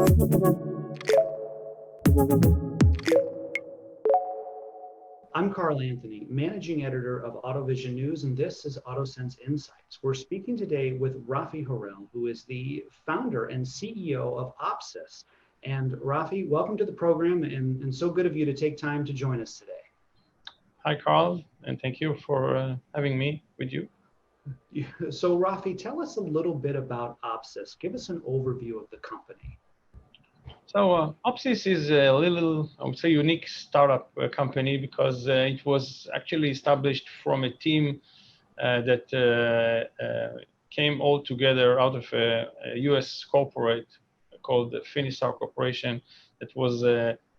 I'm Carl Anthony, managing editor of AutoVision News, and this is AutoSens Insights. We're speaking today with Rafi Harel, who is the founder and CEO of Opsys. And Rafi, welcome to the program, and so good of you to take time to join us today. Hi, Carl, and thank you for having me with you. So Rafi, tell us a little bit about Opsys. Give us an overview of the company. So Opsys is a little, I would say, unique startup company because it was actually established from a team that came all together out of a US corporate called the Finisar Corporation that was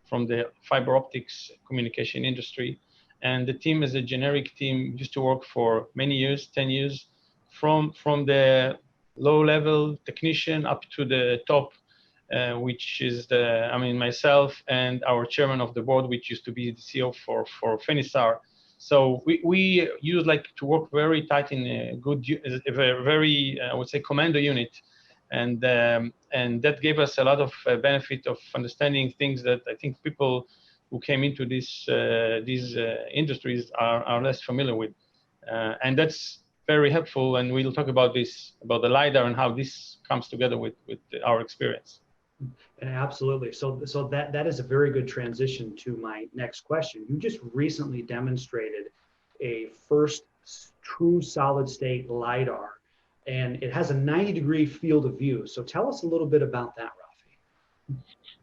from the fiber optics communication industry. And the team as a generic team used to work for many years, 10 years, from the low-level technician up to the top, which is myself and our chairman of the board, which used to be the CEO for Finisar. So we used to work very tight in a very I would say commando unit, and that gave us a lot of benefit of understanding things that I think people who came into these industries are less familiar with, and that's very helpful. And we'll talk about the LiDAR and how this comes together with our experience. Absolutely. So that is a very good transition to my next question. You just recently demonstrated a first true solid state LiDAR, and it has a 90-degree field of view. So tell us a little bit about that, Rafi.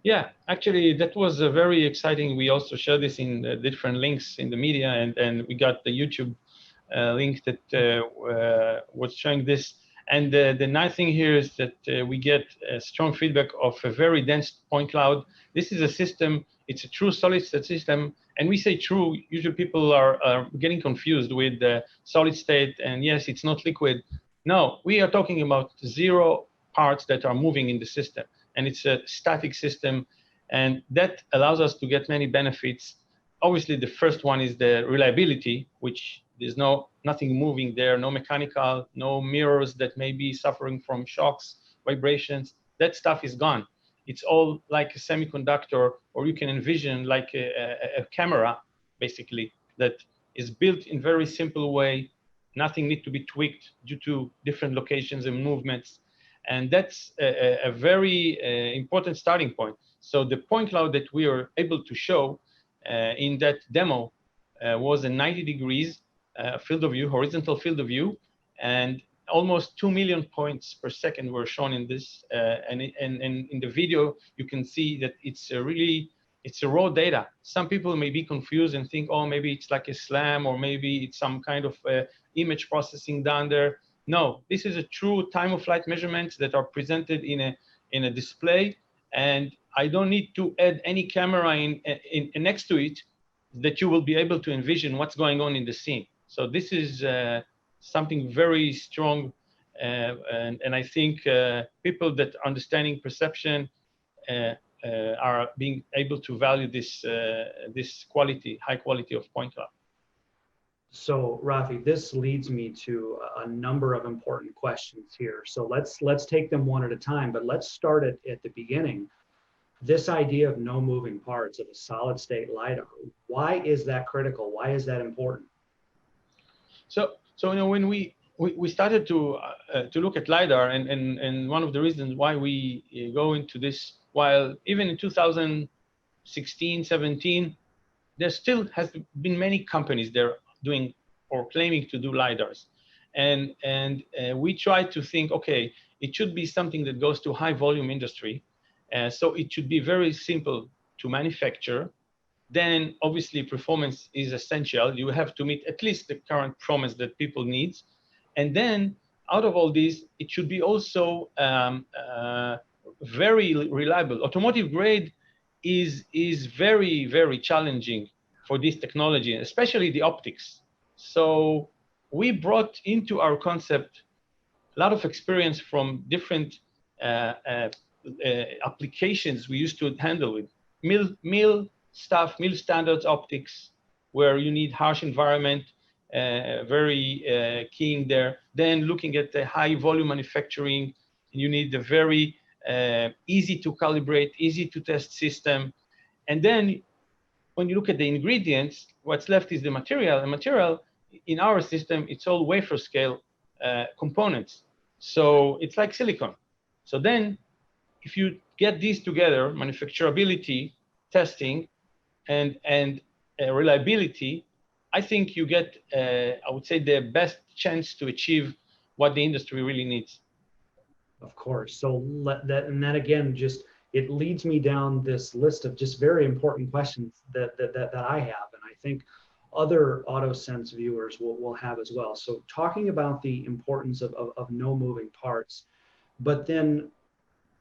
Yeah, actually, that was very exciting. We also shared this in different links in the media, and we got the YouTube link that was showing this. And the nice thing here is that we get strong feedback of a very dense point cloud. This is a system, it's a true solid state system. And we say true, usually people are getting confused with the solid state. And yes, it's not liquid. No, we are talking about 0 parts that are moving in the system. And it's a static system. And that allows us to get many benefits. Obviously, the first one is the reliability, which there's nothing moving there, no mechanical, no mirrors that may be suffering from shocks, vibrations. That stuff is gone. It's all like a semiconductor, or you can envision like a camera, basically, that is built in very simple way. Nothing needs to be tweaked due to different locations and movements. And that's a very important starting point. So the point cloud that we are able to show in that demo was a 90 degrees field of view, horizontal field of view, and almost 2 million points per second were shown in this. And in the video, you can see that it's a raw data. Some people may be confused and think, oh, maybe it's like a SLAM, or maybe it's some kind of image processing done there. No, this is a true time of flight measurements that are presented in a display, and I don't need to add any camera in next to it that you will be able to envision what's going on in the scene. So this is something very strong, and I think people that are understanding perception are being able to value this quality, high quality of point cloud. So Rafi, this leads me to a number of important questions here. So let's take them one at a time, but let's start at the beginning. This idea of no moving parts of a solid state LiDAR, why is that critical? Why is that important? So when we started to look at LiDAR, and one of the reasons why we go into this, while even in 2016, 17, there still has been many companies there doing or claiming to do LiDARs. And we tried to think, okay, it should be something that goes to high volume industry. So it should be very simple to manufacture. Then obviously performance is essential. You have to meet at least the current promise that people need. And then out of all these, it should be also very reliable. Automotive grade is very, very challenging for this technology, especially the optics. So we brought into our concept a lot of experience from different applications we used to handle with mill standards optics, where you need harsh environment, very keying there. Then looking at the high volume manufacturing, you need the very easy to calibrate, easy to test system. And then when you look at the ingredients, what's left is the material. And material in our system, it's all wafer scale components. So it's like silicon. So then if you get these together, manufacturability, testing, and reliability, I think you get, I would say, the best chance to achieve what the industry really needs. Of course. So and then again, just it leads me down this list of just very important questions that I have, and I think other AutoSens viewers will have as well. So talking about the importance of no moving parts, but then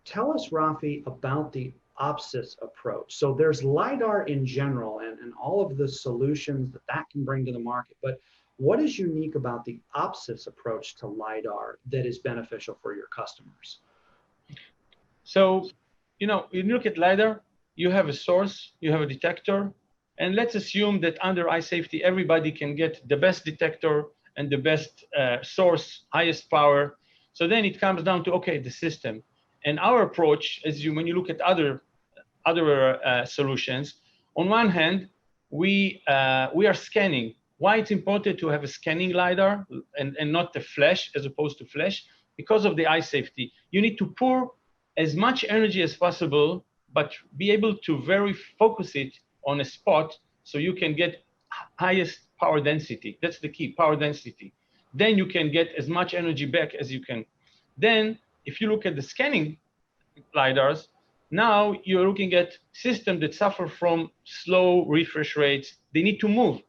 tell us, Rafi, about the Opsys approach. So there's LiDAR in general and all of the solutions that can bring to the market, but what is unique about the Opsys approach to LiDAR that is beneficial for your customers? So, you look at LiDAR, you have a source, you have a detector, and let's assume that under eye safety, everybody can get the best detector and the best source, highest power. So then it comes down to, okay, the system. And our approach, when you look at other solutions, on one hand, we are scanning. Why it's important to have a scanning LiDAR and not the flash as opposed to flash? Because of the eye safety. You need to pour as much energy as possible, but be able to very focus it on a spot so you can get highest power density. That's the key, power density. Then you can get as much energy back as you can. Then if you look at the scanning LiDARs, now you're looking at systems that suffer from slow refresh rates. They need to move.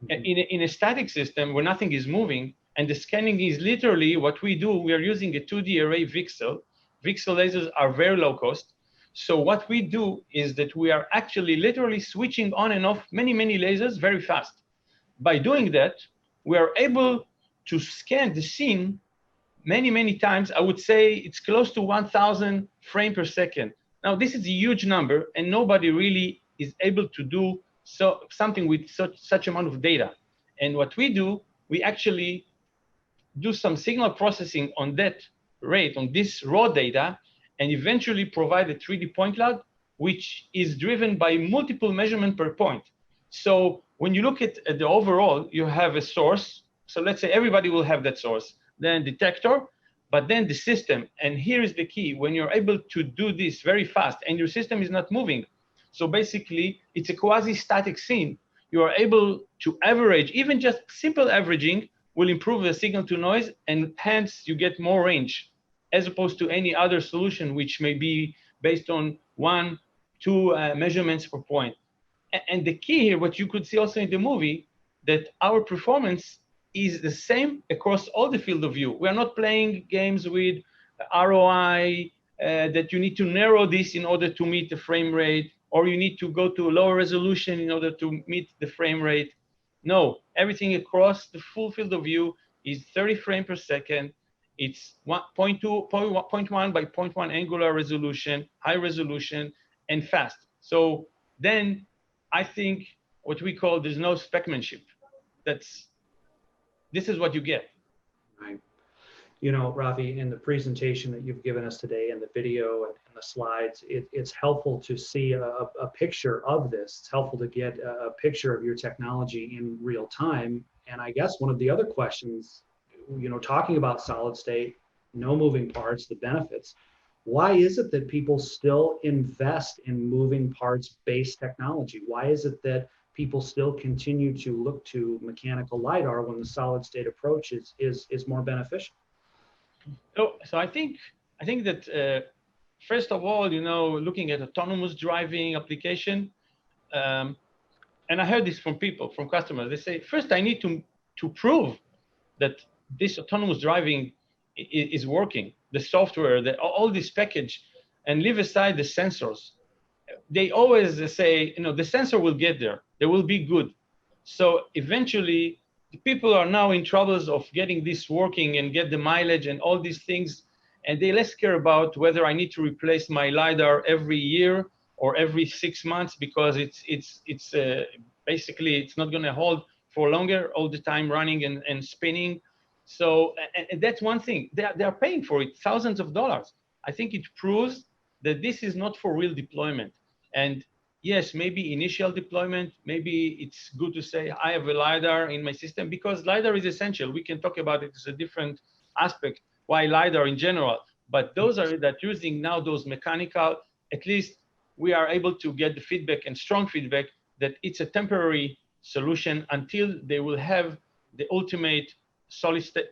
In a static system where nothing is moving, and the scanning is literally what we do, we are using a 2D array VCSEL. VCSEL lasers are very low cost. So what we do is that we are actually literally switching on and off many, many lasers very fast. By doing that, we are able to scan the scene many, many times. I would say it's close to 1,000 frames per second. Now, this is a huge number, and nobody really is able to do something with such amount of data. And what we do, we actually do some signal processing on that rate, on this raw data, and eventually provide a 3D point cloud, which is driven by multiple measurements per point. So when you look at the overall, you have a source. So let's say everybody will have that source, then detector, but then the system. And here is the key. When you're able to do this very fast and your system is not moving, so basically it's a quasi-static scene, you are able to average, even just simple averaging will improve the signal to noise, and hence you get more range, as opposed to any other solution, which may be based on 1, 2 measurements per point. And the key here, what you could see also in the movie, that our performance is the same across all the field of view. We are not playing games with ROI, that you need to narrow this in order to meet the frame rate, or you need to go to a lower resolution in order to meet the frame rate. No, everything across the full field of view is 30 frames per second. It's 0.1 by 0.1 angular resolution, high resolution, and fast. So then I think what we call, there's no specmanship. This is what you get. Right. Rafi, in the presentation that you've given us today and the video and the slides, it's helpful to see a picture of this. It's helpful to get a picture of your technology in real time. And I guess one of the other questions, talking about solid state, no moving parts, the benefits, why is it that people still invest in moving parts based technology? Why is it that people still continue to look to mechanical LiDAR when the solid state approach is more beneficial? So I think that first of all, looking at autonomous driving application, and I heard this from people, from customers. They say, first I need to prove that this autonomous driving is working, the software, all this package, and leave aside the sensors. They always say, the sensor will get there. They will be good. So eventually, the people are now in troubles of getting this working and get the mileage and all these things, and they less care about whether I need to replace my LiDAR every year or every 6 months, because it's basically it's not going to hold for longer, all the time running and spinning. So and that's one thing. They are paying for it, thousands of dollars. I think it proves that this is not for real deployment. And yes, maybe initial deployment, maybe it's good to say, I have a LiDAR in my system, because LiDAR is essential. We can talk about it as a different aspect, why LiDAR in general. But those are that using now those mechanical, at least we are able to get the feedback and strong feedback that it's a temporary solution until they will have the ultimate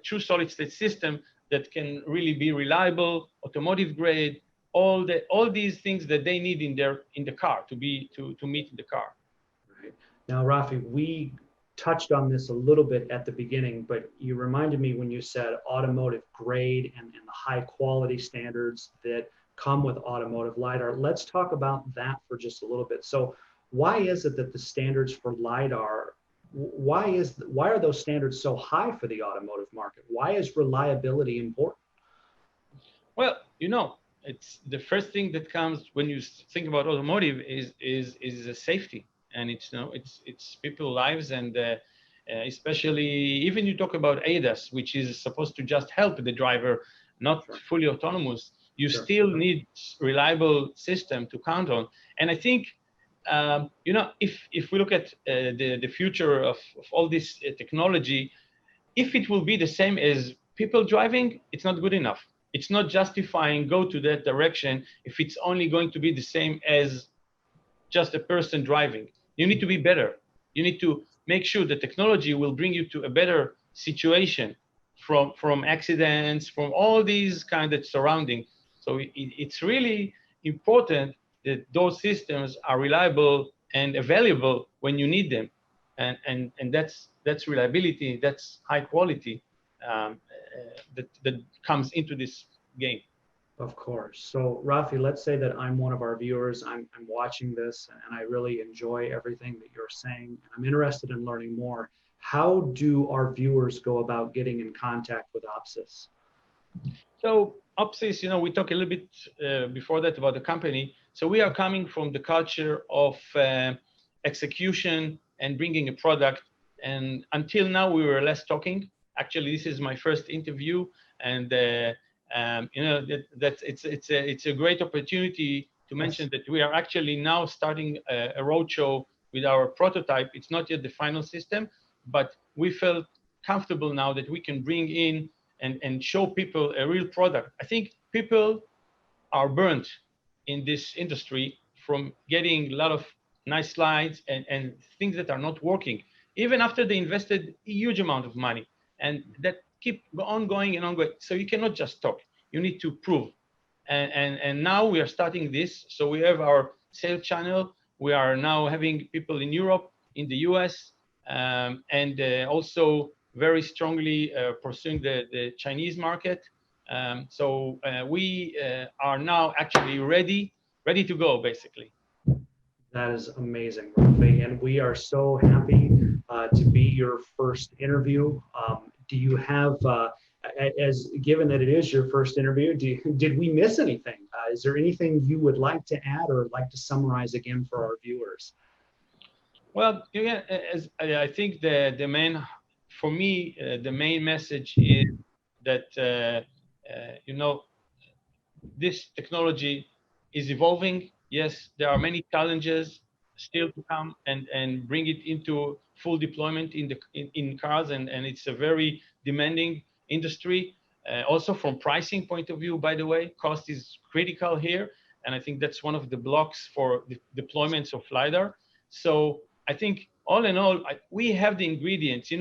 true solid state system that can really be reliable, automotive grade, all these things that they need in the car to meet in the car. Right. Now, Rafi, we touched on this a little bit at the beginning, but you reminded me when you said automotive grade and the high quality standards that come with automotive LiDAR. Let's talk about that for just a little bit. So why is it that the standards for LiDAR, why are those standards so high for the automotive market? Why is reliability important? Well, it's the first thing that comes when you think about automotive is safety, and it's people's lives, and especially even you talk about ADAS, which is supposed to just help the driver, not fully autonomous. You still need reliable system to count on, and I think if we look at the future of all this technology, if it will be the same as people driving, it's not good enough. It's not justifying go to that direction if it's only going to be the same as just a person driving. You need to be better. You need to make sure the technology will bring you to a better situation from accidents, from all these kind of surrounding. So it's really important that those systems are reliable and available when you need them. And that's reliability, that's high quality that comes into this game. Of course. So Rafi, let's say that I'm one of our viewers, I'm watching this and I really enjoy everything that you're saying. I'm interested in learning more. How do our viewers go about getting in contact with Opsys? So Opsys, we talked a little bit before that about the company. So we are coming from the culture of execution and bringing a product. And until now, we were less talking. Actually, this is my first interview, and it's a great opportunity to mention that we are actually now starting a roadshow with our prototype. It's not yet the final system, but we felt comfortable now that we can bring in and show people a real product. I think people are burnt in this industry from getting a lot of nice slides and things that are not working, even after they invested a huge amount of money, and that keep ongoing and ongoing. So you cannot just talk, you need to prove. And now we are starting this. So we have our sales channel. We are now having people in Europe, in the US, and also very strongly pursuing the Chinese market. So we are now actually ready to go, basically. That is amazing, Rafi, and we are so happy to be your first interview. Do you have, given that it is your first interview, did we miss anything? Is there anything you would like to add or like to summarize again for our viewers? Well, again, I think the main, for me, the main message is that this technology is evolving. Yes, there are many challenges still to come and bring it into full deployment in cars, and it's a very demanding industry. Also from pricing point of view, by the way, cost is critical here, and I think that's one of the blocks for the deployments of LiDAR. So I think all in all, we have the ingredients.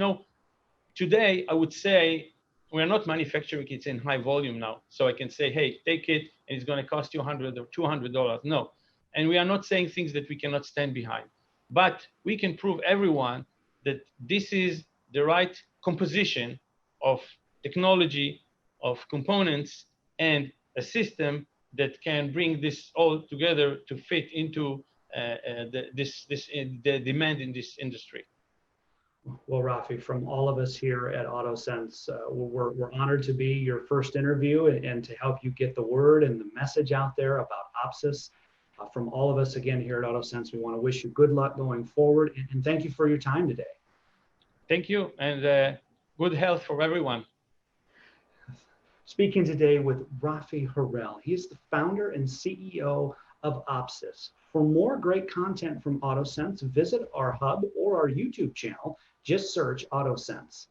Today I would say we're not manufacturing it in high volume now. So I can say, hey, take it, and it's going to cost you $100 or $200. No. And we are not saying things that we cannot stand behind. But we can prove everyone that this is the right composition of technology, of components, and a system that can bring this all together to fit into the demand in this industry. Well, Rafi, from all of us here at AutoSens, we're honored to be your first interview and to help you get the word and the message out there about Opsys. From all of us again here at AutoSens, we want to wish you good luck going forward, and thank you for your time today. Thank you, and good health for everyone. speaking today with Rafi Harel. He's the founder and CEO of Opsys. For more great content from AutoSens, visit our hub or our YouTube channel. Just search AutoSens.